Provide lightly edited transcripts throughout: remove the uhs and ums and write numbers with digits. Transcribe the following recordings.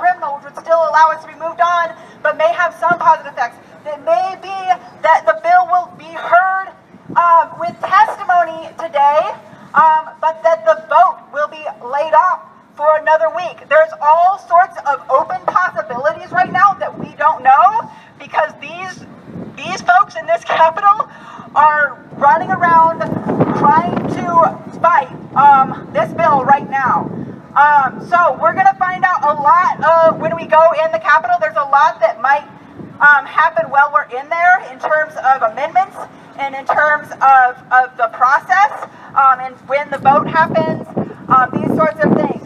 criminal, which would still allow us to be moved on, but may have some positive effects. It may be that the bill will be heard with testimony today, but that the vote will be laid off for another week. There's all sorts of open possibilities right now that we don't know, because these folks in this Capitol are running around trying to fight this bill right now. So we're going to find out a lot when we go in the Capitol. There's a lot that might happen while we're in there in terms of amendments and in terms of the process and when the vote happens, these sorts of things.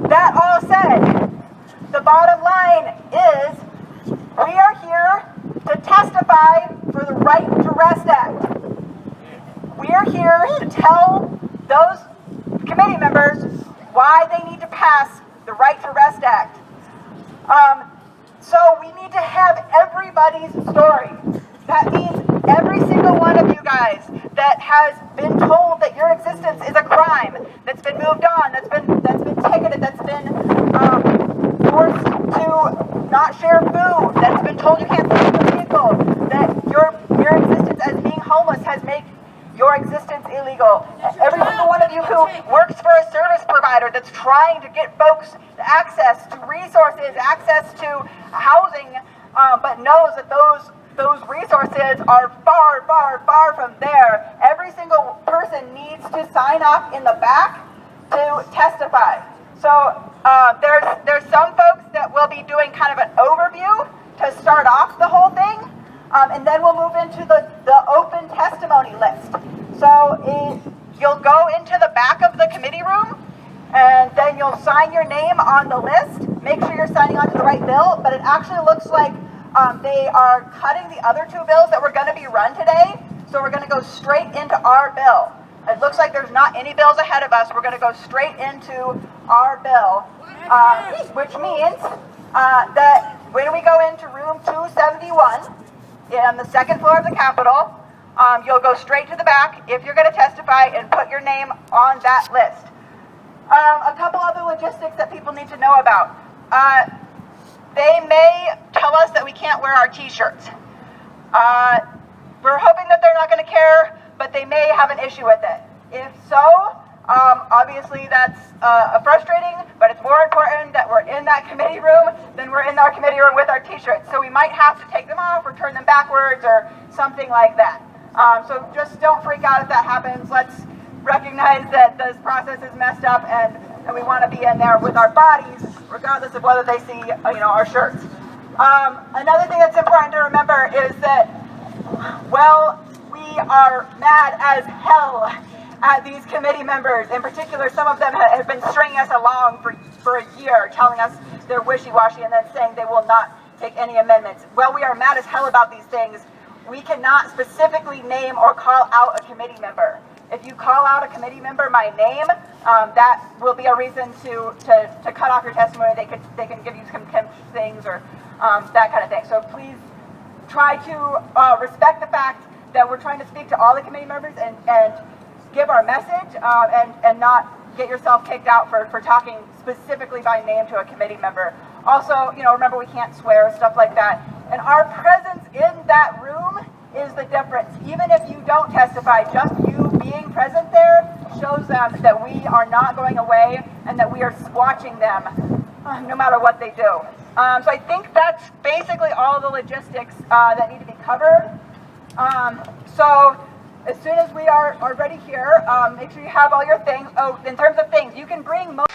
That all said, the bottom line is we are here to testify for the Right to Rest Act. We are here to tell those committee members why they need to pass the Right to Rest Act. So we need to have everybody's story. That means every single one of you guys that has been told that your existence is a crime, that's been moved on, that's been ticketed, that's been forced to not share food, that's been told you can't leave the vehicle, that your existence as being homeless has made your existence illegal. Every single one of you who works for a service provider that's trying to get folks access to resources, access to housing, but knows that those resources are far, far, far from there. Every single person needs to sign up in the back to testify. So there's some folks that will be doing kind of an overview to start off the whole thing, and then we'll move into the open testimony list. So you'll go into the back of the committee room, and then you'll sign your name on the list. Make sure you're signing onto the right bill, but it actually looks like they are cutting the other two bills that were going to be run today, so we're going to go straight into our bill. It looks like there's not any bills ahead of us. We're going to go straight into our bill, which means that when we go into room 271 on the second floor of the Capitol, you'll go straight to the back if you're going to testify and put your name on that list. A couple other logistics that people need to know about. They may tell us that we can't wear our t-shirts. We're hoping that they're not going to care, but they may have an issue with it. If so, obviously that's frustrating, but it's more important that we're in that committee room than we're in our committee room with our t-shirts. So we might have to take them off or turn them backwards or something like that. So just don't freak out if that happens. Let's recognize that this process is messed up, and we want to be in there with our bodies, regardless of whether they see, our shirts. Another thing that's important to remember is that, we are mad as hell at these committee members. In particular, some of them have been stringing us along for a year, telling us they're wishy-washy and then saying they will not take any amendments. Well, we are mad as hell about these things. We cannot specifically name or call out a committee member. If you call out a committee member by name, that will be a reason to cut off your testimony. They can give you some things or that kind of thing. So please try to respect the fact that we're trying to speak to all the committee members and give our message and not get yourself kicked out for talking specifically by name to a committee member. Also, remember we can't swear, stuff like that. And our presence in that room is the difference. Even if you don't testify, just you being present there shows them that we are not going away and that we are watching them no matter what they do. So I think that's basically all the logistics that need to be covered. So as soon as we are ready here, make sure you have all your things. Oh, in terms of things, you can bring most